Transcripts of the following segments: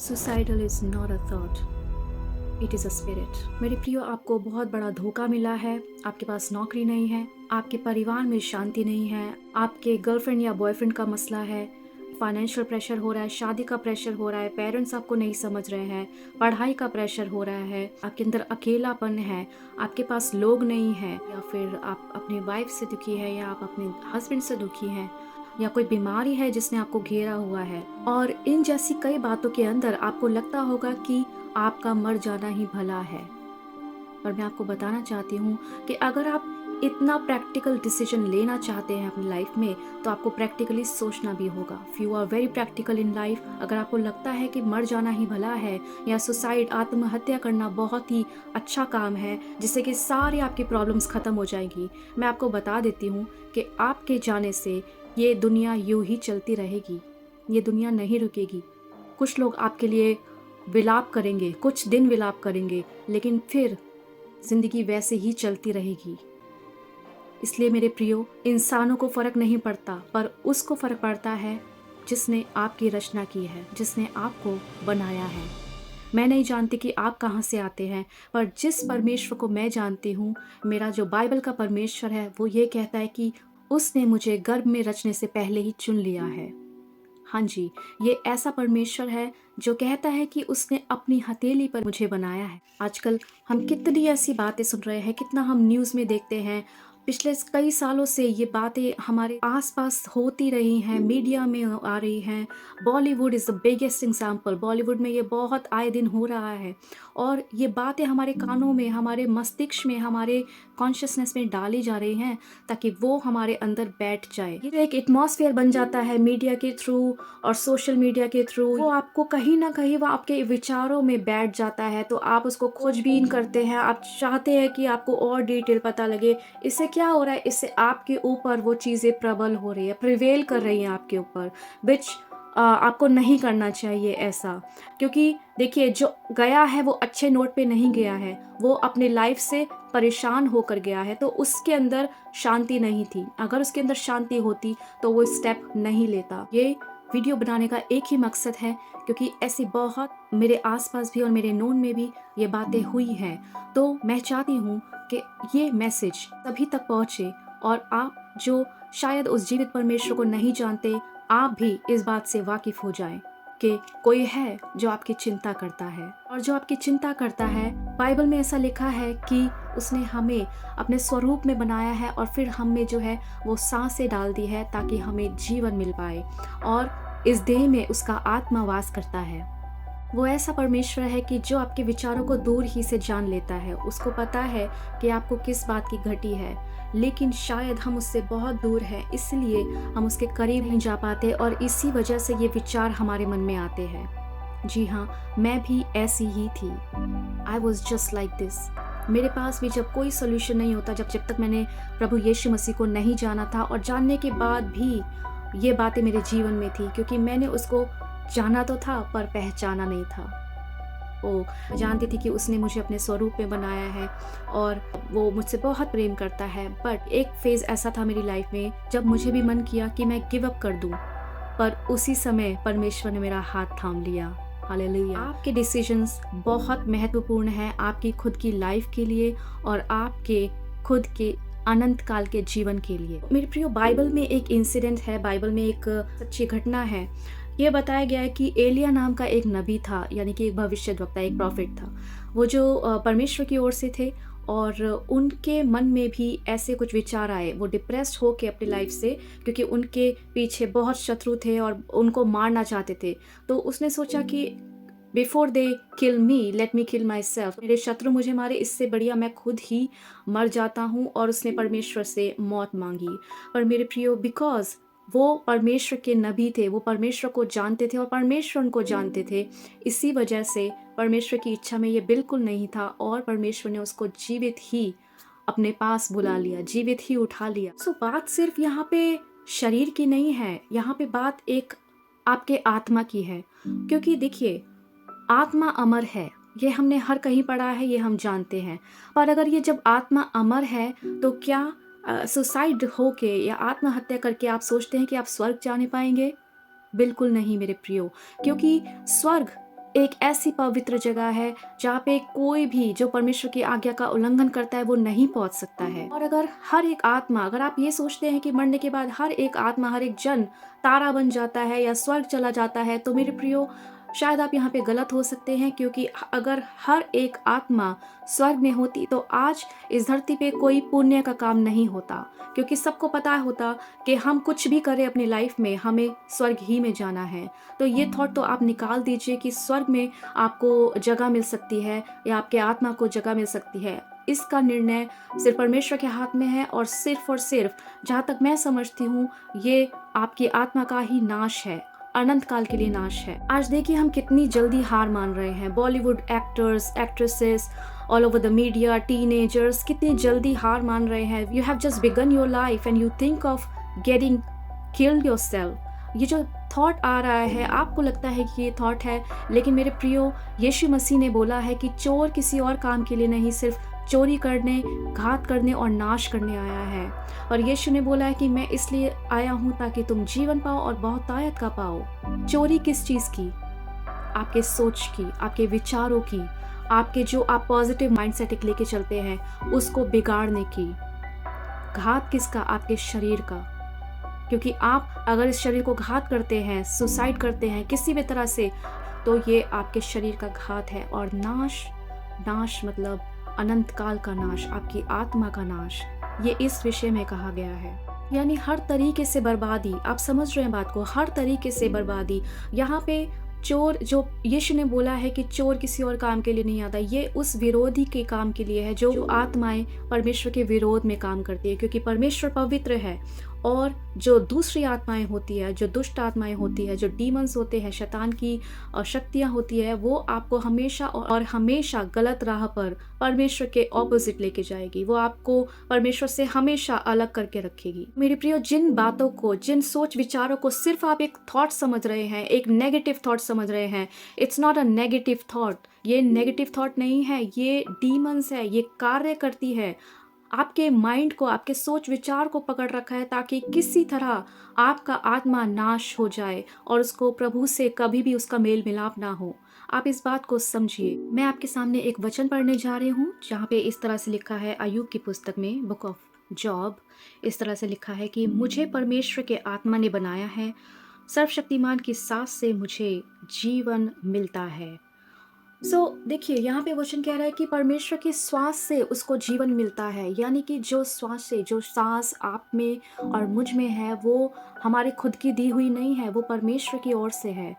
Suicidal is not a thought, it is a spirit. मेरे प्रियो, आपको बहुत बड़ा धोखा मिला है। आपके पास नौकरी नहीं है, आपके परिवार में शांति नहीं है, आपके गर्लफ्रेंड या बॉयफ्रेंड का मसला है, फाइनेंशियल प्रेशर हो रहा है, शादी का प्रेशर हो रहा है, पेरेंट्स आपको नहीं समझ रहे हैं, पढ़ाई का प्रेशर हो रहा है, आपके अंदर अकेलापन है, आपके पास लोग नहीं है, या फिर आप अपनी वाइफ से दुखी है, या आप अपने हस्बैंड से दुखी हैं, या कोई बीमारी है जिसने आपको घेरा हुआ है। और इन जैसी कई बातों के अंदर आपको लगता होगा कि आपका मर जाना ही भला है। पर मैं आपको बताना चाहती हूँ कि अगर आप इतना प्रैक्टिकल डिसीजन लेना चाहते हैं अपनी लाइफ में, तो आपको प्रैक्टिकली सोचना भी होगा। If you are very practical in life, अगर आपको लगता है कि मर जाना ही भला है, या सुसाइड, आत्महत्या करना बहुत ही अच्छा काम है जिससे कि सारी आपकी प्रॉब्लम्स ख़त्म हो जाएंगी, मैं आपको बता देती हूँ कि आपके जाने से ये दुनिया यूं ही चलती रहेगी। ये दुनिया नहीं रुकेगी। कुछ लोग आपके लिए विलाप करेंगे, कुछ दिन विलाप करेंगे, लेकिन फिर ज़िंदगी वैसे ही चलती रहेगी। इसलिए मेरे प्रियो, इंसानों को फ़र्क नहीं पड़ता, पर उसको फ़र्क पड़ता है जिसने आपकी रचना की है, जिसने आपको बनाया है। मैं नहीं जानती कि आप कहाँ से आते हैं, पर जिस परमेश्वर को मैं जानती हूँ, मेरा जो बाइबल का परमेश्वर है, वो ये कहता है कि उसने मुझे गर्भ में रचने से पहले ही चुन लिया है। हाँ जी, ये ऐसा परमेश्वर है जो कहता है कि उसने अपनी हथेली पर मुझे बनाया है। आजकल हम कितनी ऐसी बातें सुन रहे हैं, कितना हम न्यूज़ में देखते हैं। पिछले कई सालों से ये बातें हमारे आस-पास होती रही हैं, मीडिया में आ रही हैं। Bollywood is the biggest example. Bollywood में ये बहुत आए दिन हो रहा है, और ये बातें हमारे कानों में, हमारे मस्तिष्क में, हमारे कॉन्शियसनेस में डाली जा रही हैं ताकि वो हमारे अंदर बैठ जाए। ये एक एटमॉस्फेयर बन जाता है मीडिया के थ्रू और सोशल मीडिया के थ्रू। वो आपको कहीं ना कहीं वो आपके विचारों में बैठ जाता है, तो आप उसको खोजबीन करते हैं, आप चाहते हैं कि आपको और डिटेल पता लगे। इससे क्या हो रहा है, इससे आपके ऊपर वो चीज़ें प्रबल हो रही है, प्रिवेल कर रही हैं आपके ऊपर, विच आपको नहीं करना चाहिए ऐसा। क्योंकि देखिए, जो गया है वो अच्छे नोट पे नहीं गया है, वो अपने लाइफ से परेशान होकर गया है, तो उसके अंदर शांति नहीं थी। अगर उसके अंदर शांति होती तो वो स्टेप नहीं लेता। ये वीडियो बनाने का एक ही मकसद है, क्योंकि ऐसी बहुत मेरे आसपास भी और मेरे नोन में भी ये बातें हुई हैं। तो मैं चाहती हूँ कि ये मैसेज सभी तक पहुँचे, और आप जो शायद उस जीवित परमेश्वर को नहीं जानते, आप भी इस बात से वाकिफ हो जाएं कि कोई है जो आपकी चिंता करता है। और जो आपकी चिंता करता है, बाइबल में ऐसा लिखा है कि उसने हमें अपने स्वरूप में बनाया है, और फिर हम में जो है वो सांसें डाल दी है ताकि हमें जीवन मिल पाए, और इस देह में उसका आत्मा वास करता है। वो ऐसा परमेश्वर है कि जो आपके विचारों को दूर ही से जान लेता है। उसको पता है कि आपको किस बात की घटी है, लेकिन शायद हम उससे बहुत दूर हैं, इसलिए हम उसके करीब नहीं जा पाते, और इसी वजह से ये विचार हमारे मन में आते हैं। जी हाँ, मैं भी ऐसी ही थी। I was just like this. मेरे पास भी जब कोई सोल्यूशन नहीं होता, जब तक मैंने प्रभु यीशु मसीह को नहीं जाना था, और जानने के बाद भी ये बातें मेरे जीवन में थी, क्योंकि मैंने उसको जाना तो था पर पहचाना नहीं था। मैं जानती थी कि उसने मुझे अपने स्वरूप में बनाया है, और वो मुझसे बहुत प्रेम करता है। बट एक फेज़ ऐसा था मेरी लाइफ में जब मुझे भी मन किया कि मैं गिव अप कर दूं, पर उसी समय परमेश्वर ने मेरा हाथ थाम लिया। हालेलुया। आपके डिसीजंस बहुत महत्वपूर्ण हैं आपकी खुद की लाइफ के लिए, और आपके खुद के अनंत काल के जीवन के लिए। मेरे प्रियो, बाइबल में एक इंसिडेंट है, बाइबल में एक सच्ची घटना है। ये बताया गया है कि एलिया नाम का एक नबी था, यानी कि एक भविष्यद्वक्ता, एक प्रॉफिट था। वो जो परमेश्वर की ओर से थे, और उनके मन में भी ऐसे कुछ विचार आए। वो डिप्रेस्ड हो के अपनी लाइफ से, क्योंकि उनके पीछे बहुत शत्रु थे और उनको मारना चाहते थे। तो उसने सोचा कि before they kill me, let me kill my self. मेरे शत्रु मुझे मारे, इससे बढ़िया मैं खुद ही मर जाता हूँ। और उसने परमेश्वर से मौत मांगी। पर मेरे प्रियो, बिकॉज वो परमेश्वर के नबी थे, वो परमेश्वर को जानते थे और परमेश्वर उनको जानते थे, इसी वजह से परमेश्वर की इच्छा में ये बिल्कुल नहीं था, और परमेश्वर ने उसको जीवित ही अपने पास बुला लिया, जीवित ही उठा लिया। सो बात सिर्फ यहाँ पे शरीर की नहीं है, यहाँ पे बात एक आपके आत्मा की है। क्योंकि देखिए, आत्मा अमर है, ये हमने हर कहीं पढ़ा है, ये हम जानते हैं। पर अगर ये जब आत्मा अमर है, तो क्या सुसाइड होके या आत्महत्या करके आप सोचते हैं कि आप स्वर्ग जाने पाएंगे? बिल्कुल नहीं मेरे प्रियो। क्योंकि स्वर्ग एक ऐसी पवित्र जगह है जहाँ पे कोई भी जो परमेश्वर की आज्ञा का उल्लंघन करता है वो नहीं पहुँच सकता है। और अगर हर एक आत्मा, अगर आप ये सोचते हैं कि मरने के बाद हर एक आत्मा, हर एक जन तारा बन जाता है या स्वर्ग चला जाता है, तो मेरे प्रियो शायद आप यहाँ पे गलत हो सकते हैं, क्योंकि अगर हर एक आत्मा स्वर्ग में होती तो आज इस धरती पे कोई पुण्य का काम नहीं होता, क्योंकि सबको पता होता कि हम कुछ भी करें अपनी लाइफ में, हमें स्वर्ग ही में जाना है। तो ये थॉट तो आप निकाल दीजिए कि स्वर्ग में आपको जगह मिल सकती है या आपके आत्मा को जगह मिल सकती है। इसका निर्णय सिर्फ परमेश्वर के हाथ में है, और सिर्फ जहाँ तक मैं समझती हूँ ये आपकी आत्मा का ही नाश है, अनंत काल के लिए नाश है। आज देखिए हम कितनी जल्दी हार मान रहे हैं। Bollywood actors, actresses, all over the media, teenagers कितनी जल्दी हार मान रहे हैं। You have just begin your life and you think of getting killed yourself. ये जो थॉट आ रहा है, आपको लगता है कि ये थॉट है, लेकिन मेरे प्रियो, यीशु मसीह ने बोला है कि चोर किसी और काम के लिए नहीं, सिर्फ चोरी करने, घात करने और नाश करने आया है। और यीशु ने बोला है कि मैं इसलिए आया हूँ ताकि तुम जीवन पाओ और बहुतायत का पाओ। चोरी किस चीज़ की? आपके सोच की, आपके विचारों की, आपके जो आप पॉजिटिव माइंडसेट लेके चलते हैं उसको बिगाड़ने की। घात किसका? आपके शरीर का। क्योंकि आप अगर इस शरीर को घात करते हैं, सुसाइड करते हैं किसी भी तरह से, तो ये आपके शरीर का घात है। और नाश मतलब अनंत काल का नाश, आपकी आत्मा का नाश, ये इस विषय में कहा गया है। यानी हर तरीके से बर्बादी, आप समझ रहे हैं बात को, हर तरीके से बर्बादी। यहाँ पे चोर, जो यीशु ने बोला है कि चोर किसी और काम के लिए नहीं आता, ये उस विरोधी के काम के लिए है जो आत्माएं परमेश्वर के विरोध में काम करती है, क्योंकि परमेश्वर पवित्र है। और जो दूसरी आत्माएं होती है, जो दुष्ट आत्माएं होती है, जो डीमंस होते हैं, शैतान की शक्तियां होती है, वो आपको हमेशा और हमेशा गलत राह पर परमेश्वर के ऑपोजिट लेके जाएगी। वो आपको परमेश्वर से हमेशा अलग करके रखेगी। मेरे प्रियो, जिन बातों को, जिन सोच विचारों को सिर्फ आप एक थॉट समझ रहे हैं, एक नेगेटिव थॉट समझ रहे हैं, it's not a negative thought. ये नेगेटिव थॉट नहीं है, ये डीमंस है, ये कार्य करती है, आपके माइंड को, आपके सोच विचार को पकड़ रखा है ताकि किसी तरह आपका आत्मा नाश हो जाए और उसको प्रभु से कभी भी उसका मेल मिलाप ना हो। आप इस बात को समझिए। मैं आपके सामने एक वचन पढ़ने जा रही हूँ जहाँ पे इस तरह से लिखा है, अय्यूब की पुस्तक में, बुक ऑफ जॉब, इस तरह से लिखा है कि मुझे परमेश्वर के आत्मा ने बनाया है, सर्वशक्तिमान की सांस से मुझे जीवन मिलता है। देखिए यहाँ पे वचन कह रहा है कि परमेश्वर के श्वास से उसको जीवन मिलता है। यानी कि जो श्वास से, जो सांस आप में और मुझ में है, वो हमारे खुद की दी हुई नहीं है, वो परमेश्वर की ओर से है।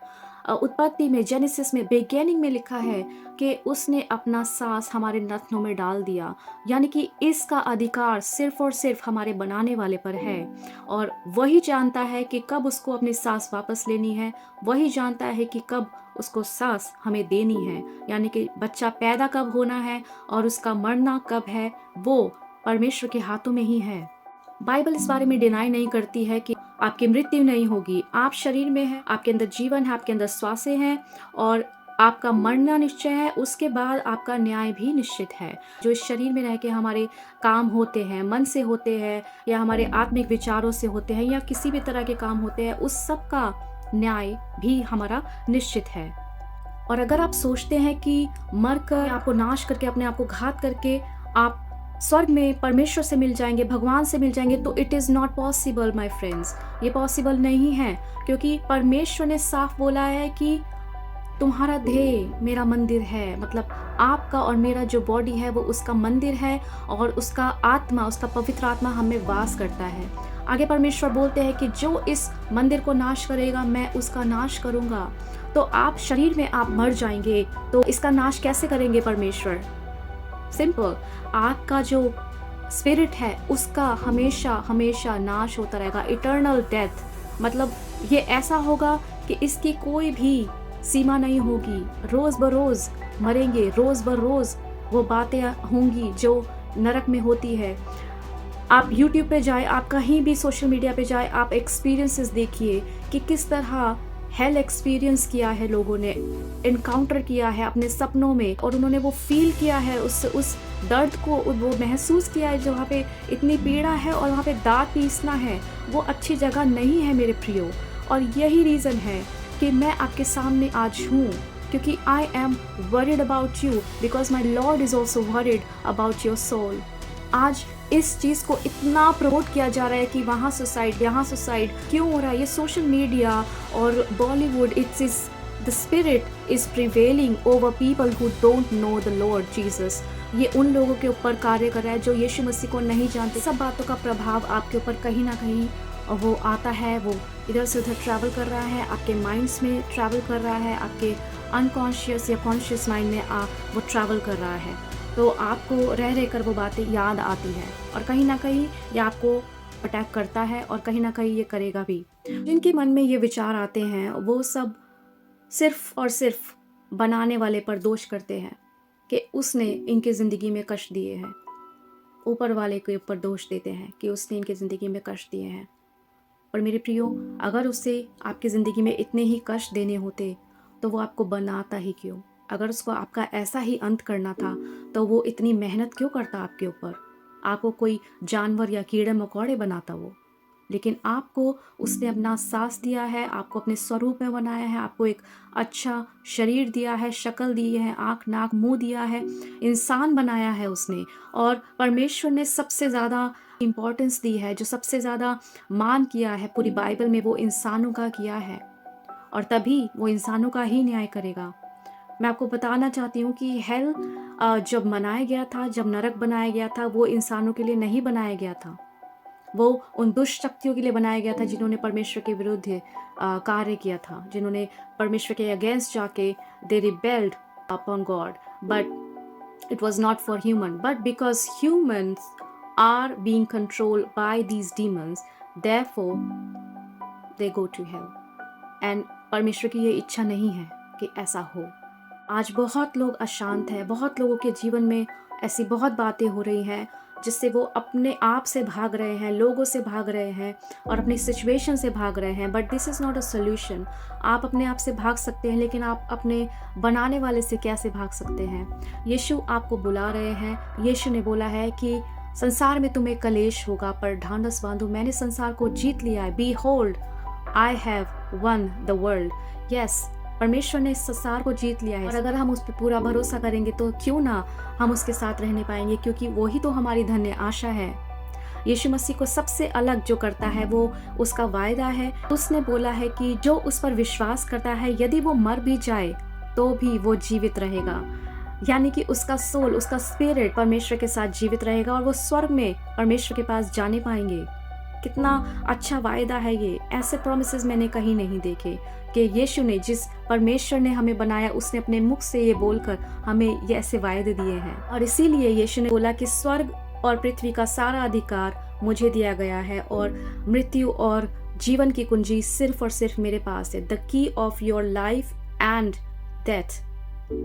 उत्पत्ति में, जेनेसिस में, बिगिनिंग में लिखा है कि उसने अपना सांस हमारे नथनों में डाल दिया। यानी कि इसका अधिकार सिर्फ और सिर्फ हमारे बनाने वाले पर है, और वही जानता है कि कब उसको अपनी सांस वापस लेनी है, वही जानता है कि कब उसको सांस हमें देनी है। यानी कि बच्चा पैदा कब होना है और उसका मरना कब है, वो परमेश्वर के हाथों में ही है। बाइबल इस बारे में डिनाई नहीं करती है कि आपकी मृत्यु नहीं होगी। आप शरीर में है, आपके अंदर जीवन है, आपके अंदर श्वासें हैं, और आपका मरना निश्चय है, उसके बाद आपका न्याय भी निश्चित है। जो इस शरीर में रह के हमारे काम होते हैं, मन से होते हैं या हमारे आत्मिक विचारों से होते हैं या किसी भी तरह के काम होते हैं, उस सब का न्याय भी हमारा निश्चित है। और अगर आप सोचते हैं कि मरकर, आपको नाश करके, अपने आप को घात करके आप स्वर्ग में परमेश्वर से मिल जाएंगे, भगवान से मिल जाएंगे, तो it is not possible my friends. ये पॉसिबल नहीं है, क्योंकि परमेश्वर ने साफ बोला है कि तुम्हारा देह मेरा मंदिर है। मतलब आपका और मेरा जो बॉडी है वो उसका मंदिर है, और उसका आत्मा, उसका पवित्र आत्मा हमें वास करता है। आगे परमेश्वर बोलते हैं कि जो इस मंदिर को नाश करेगा, मैं उसका नाश करूँगा। तो आप शरीर में आप मर जाएंगे, तो इसका नाश कैसे करेंगे परमेश्वर? सिंपल, आपका जो स्पिरिट है उसका हमेशा हमेशा नाश होता रहेगा, इटर्नल डेथ। मतलब ये ऐसा होगा कि इसकी कोई भी सीमा नहीं होगी। रोज़ बरोज़ मरेंगे, रोज़ बरोज़ वो बातें होंगी जो नरक में होती है। आप YouTube पे जाए, आप कहीं भी सोशल मीडिया पे जाए, आप एक्सपीरियंसेस देखिए कि किस तरह हेल एक्सपीरियंस किया है लोगों ने, इनकाउंटर किया है अपने सपनों में, और उन्होंने वो फील किया है, उस दर्द को वो महसूस किया है, जो वहाँ पे इतनी पीड़ा है और वहाँ पे दांत पीसना है। वो अच्छी जगह नहीं है मेरे प्रियो। और यही रीज़न है कि मैं आपके सामने आज हूँ, क्योंकि I am worried about you because my lord is also worried about your soul. आज इस चीज़ को इतना प्रमोट किया जा रहा है कि वहाँ सुसाइड, यहाँ सुसाइड क्यों हो रहा है। ये सोशल मीडिया और Bollywood, it's is the spirit is prevailing over people who don't know the Lord Jesus. ये उन लोगों के ऊपर कार्य कर रहा है जो यीशु मसीह को नहीं जानते। सब बातों का प्रभाव आपके ऊपर कहीं ना कहीं वो आता है, वो इधर से उधर ट्रैवल कर रहा है, आपके माइंड्स में ट्रैवल कर रहा है, आपके अनकॉन्शियस या कॉन्शियस माइंड में वो ट्रैवल कर रहा है। तो आपको रह रह कर वो बातें याद आती है और कहीं ना कहीं ये आपको अटैक करता है और कहीं ना कहीं ये करेगा भी। जिनके मन में ये विचार आते हैं वो सब सिर्फ और सिर्फ बनाने वाले पर दोष करते हैं कि उसने इनकी ज़िंदगी में कष्ट दिए हैं। ऊपर वाले के ऊपर दोष देते हैं कि उसने इनकी ज़िंदगी में कष्ट दिए हैं। पर मेरे प्रियो, अगर उसे आपकी ज़िंदगी में इतने ही कष्ट देने होते तो वो आपको बनाता ही क्यों? अगर उसको आपका ऐसा ही अंत करना था तो वो इतनी मेहनत क्यों करता आपके ऊपर? आपको कोई जानवर या कीड़े मकोड़े बनाता वो। लेकिन आपको उसने अपना सांस दिया है, आपको अपने स्वरूप में बनाया है, आपको एक अच्छा शरीर दिया है, शक्ल दी है, आँख नाक मुंह दिया है, इंसान बनाया है उसने। और परमेश्वर ने सबसे ज़्यादा इम्पोर्टेंस दी है, जो सबसे ज़्यादा मान किया है पूरी बाइबल में, वो इंसानों का किया है और तभी वो इंसानों का ही न्याय करेगा। मैं आपको बताना चाहती हूँ कि हेल जब बनाया गया था, जब नरक बनाया गया था, वो इंसानों के लिए नहीं बनाया गया था। वो उन दुष्ट शक्तियों के लिए बनाया गया था जिन्होंने परमेश्वर के विरुद्ध कार्य किया था, जिन्होंने परमेश्वर के अगेंस्ट जाके they rebelled upon god. But it was not for human, but because humans are being controlled by these demons, therefore they go to hell. And परमेश्वर की ये इच्छा नहीं है कि ऐसा हो। आज बहुत लोग अशांत हैं, बहुत लोगों के जीवन में ऐसी बहुत बातें हो रही हैं जिससे वो अपने आप से भाग रहे हैं, लोगों से भाग रहे हैं और अपनी सिचुएशन से भाग रहे हैं। But this is not a solution. आप अपने आप से भाग सकते हैं, लेकिन आप अपने बनाने वाले से कैसे भाग सकते हैं? यीशु आपको बुला रहे हैं। यीशु ने बोला है कि संसार में तुम्हें कलेश होगा, पर ढांढस बांधो, मैंने संसार को जीत लिया है। Behold I have won the world. Yes, परमेश्वर ने इस संसार को जीत लिया है और अगर हम उस पर पूरा भरोसा करेंगे तो क्यों ना हम उसके साथ रहने पाएंगे, क्योंकि वो ही तो हमारी धन्य आशा है। यीशु मसीह को सबसे अलग जो करता है वो उसका वायदा है। उसने बोला है कि जो उस पर विश्वास करता है, यदि वो मर भी जाए तो भी वो जीवित रहेगा। यानी कि उसका सोल, उसका स्पिरिट परमेश्वर के साथ जीवित रहेगा और वो स्वर्ग में परमेश्वर के पास जाने पाएंगे। कितना अच्छा वायदा है ये। ऐसे प्रोमिसेस मैंने कहीं नहीं देखे कि यीशु ने, जिस परमेश्वर ने हमें बनाया, उसने अपने मुख से ये बोलकर हमें ये ऐसे वायदे दिए हैं। और इसीलिए यीशु ने बोला कि स्वर्ग और पृथ्वी का सारा अधिकार मुझे दिया गया है और मृत्यु और जीवन की कुंजी सिर्फ और सिर्फ मेरे पास है। The key of your life and death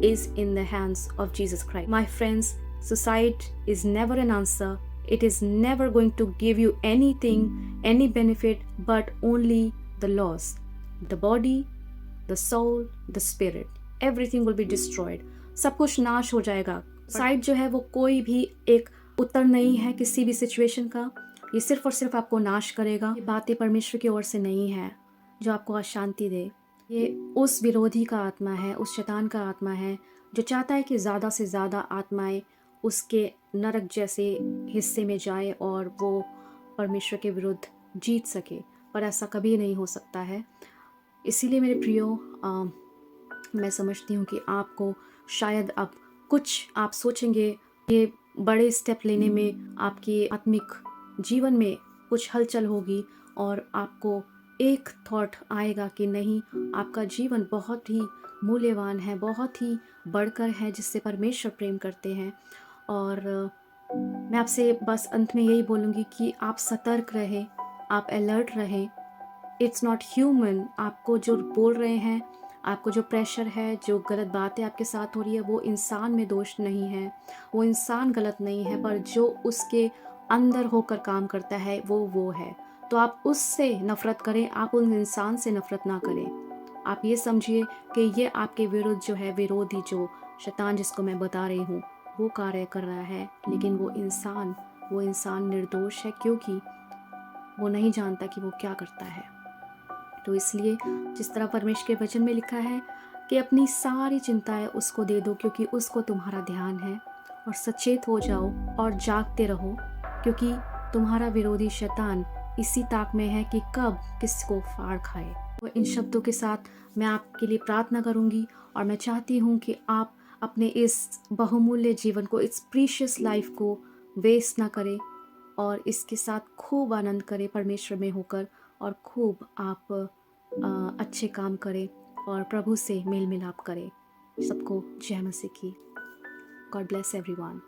is in the hands of Jesus Christ. My friends, suicide is never an answer. It is never going to give you anything, any benefit, but only the loss. The body, the soul, the spirit. Everything will be destroyed. सब कुछ नाश हो जाएगा। Suicide जो है वो कोई भी एक उत्तर नहीं है किसी भी सिचुएशन का। ये सिर्फ और सिर्फ आपको नाश करेगा। ये बातें परमेश्वर की ओर से नहीं है जो आपको अशांति दे। ये उस विरोधी का आत्मा है, उस शैतान का आत्मा है जो चाहता है कि ज़्यादा से ज़्यादा आत्माएं उसके नरक जैसे हिस्से में जाए और वो परमेश्वर के विरुद्ध जीत सके। पर ऐसा कभी नहीं हो सकता है। इसीलिए मेरे प्रियो, मैं समझती हूँ कि आपको शायद अब कुछ आप सोचेंगे, ये बड़े स्टेप लेने में आपकी आत्मिक जीवन में कुछ हलचल होगी और आपको एक थॉट आएगा कि नहीं, आपका जीवन बहुत ही मूल्यवान है, बहुत ही बढ़कर है, जिससे परमेश्वर प्रेम करते हैं। और मैं आपसे बस अंत में यही बोलूँगी कि आप सतर्क रहें, आप अलर्ट रहें। It's not human. आपको जो बोल रहे हैं, आपको जो प्रेशर है, जो गलत बातें आपके साथ हो रही है, वो इंसान में दोष नहीं है, वो इंसान गलत नहीं है, पर जो उसके अंदर होकर काम करता है वो है। तो आप उससे नफ़रत करें, आप उन इंसान से नफ़रत ना करें। आप ये समझिए कि ये आपके विरुद्ध जो है, विरोधी जो शैतान जिसको मैं बता रही हूँ, वो कार्य कर रहा है, लेकिन वो इंसान निर्दोष है, क्योंकि वो नहीं जानता कि वो क्या करता है। तो इसलिए जिस तरह परमेश्वर के वचन में लिखा है कि अपनी सारी चिंताएँ उसको दे दो, क्योंकि उसको तुम्हारा ध्यान है। और सचेत हो जाओ और जागते रहो, क्योंकि तुम्हारा विरोधी शैतान इसी ताक में है कि कब किसको फाड़ खाए। तो इन शब्दों के साथ मैं आपके लिए प्रार्थना करूँगी, और मैं चाहती हूँ कि आप अपने इस बहुमूल्य जीवन को, इस प्रीशियस लाइफ को वेस्ट ना करें, और इसके साथ खूब आनंद करें परमेश्वर में होकर, और खूब आप अच्छे काम करें और प्रभु से मेल मिलाप करें। सबको जय मसीह की। God bless everyone.